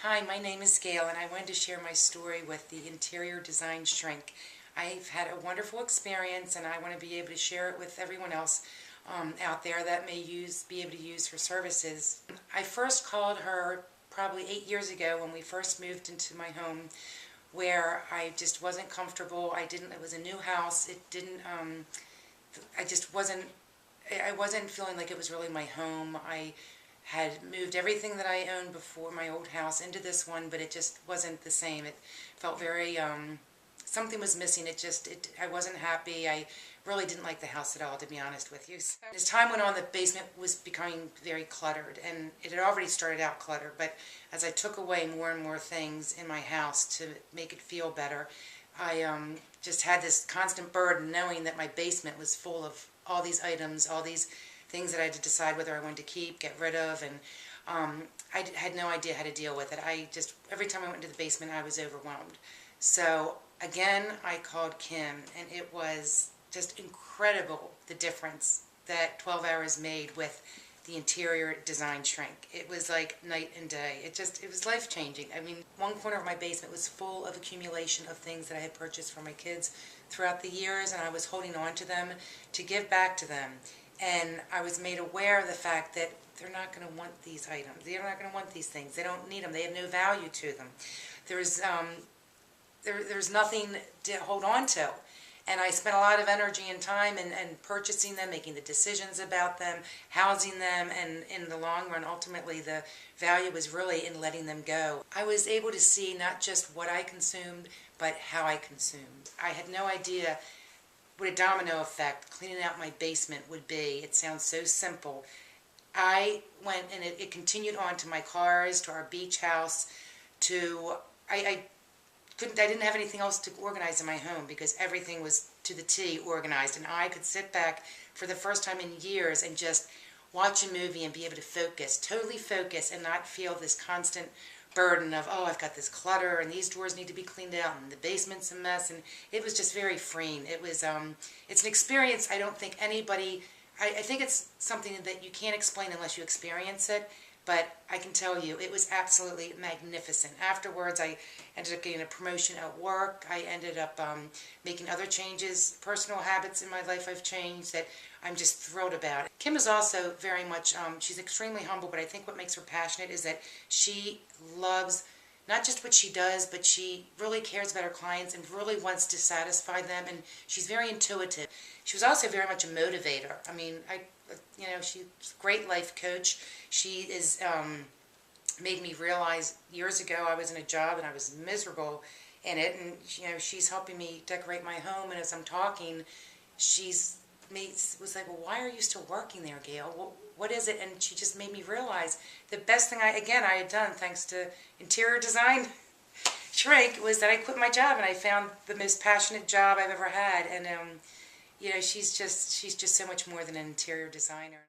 Hi, my name is Gail, and I wanted to share my story with the interior design shrink. I've had a wonderful experience, and I want to be able to share it with everyone else out there that may be able to use her services. I first called her probably 8 years ago when we first moved into my home, where I just wasn't comfortable. It was a new house. I just I wasn't feeling like it was really my home. I had moved everything that I owned before my old house into this one, but it just wasn't the same. It felt very, something was missing. I wasn't happy. I really didn't like the house at all, to be honest with you. So, as time went on, the basement was becoming very cluttered, and it had already started out cluttered, but as I took away more and more things in my house to make it feel better, I just had this constant burden knowing that my basement was full of all these items, all these things that I had to decide whether I wanted to keep, get rid of, and I had no idea how to deal with it. Every time I went into the basement, I was overwhelmed. So again, I called Kim, and it was just incredible the difference that 12 hours made with the interior design shrink. It was like night and day. It was life-changing. I mean, one corner of my basement was full of accumulation of things that I had purchased for my kids throughout the years, and I was holding on to them to give back to them. And I was made aware of the fact that they're not going to want these items. They're not going to want these things. They don't need them. They have no value to them. There's nothing to hold on to. And I spent a lot of energy and time in purchasing them, making the decisions about them, housing them, and in the long run, ultimately, the value was really in letting them go. I was able to see not just what I consumed, but how I consumed. I had no idea what a domino effect cleaning out my basement would be. It sounds so simple. I went, and it continued on to my cars, to our beach house, I didn't have anything else to organize in my home because everything was to the T organized, and I could sit back for the first time in years and just watch a movie and be able to focus, totally focus, and not feel this constant burden of, oh, I've got this clutter and these drawers need to be cleaned out and the basement's a mess. And it was just very freeing. It's an experience I don't think anybody, I think it's something that you can't explain unless you experience it. But I can tell you, it was absolutely magnificent. Afterwards, I ended up getting a promotion at work. I ended up making other changes, personal habits in my life I've changed that I'm just thrilled about. Kim is also very much, she's extremely humble, but I think what makes her passionate is that she loves not just what she does, but she really cares about her clients and really wants to satisfy them, and she's very intuitive. She was also very much a motivator. I mean, she's a great life coach. She made me realize years ago I was in a job and I was miserable in it, and she's helping me decorate my home, and as I'm talking, was like, well, why are you still working there, Gail? What is it? And she just made me realize the best thing I had done, thanks to interior design shrink, was that I quit my job and I found the most passionate job I've ever had. And she's just so much more than an interior designer.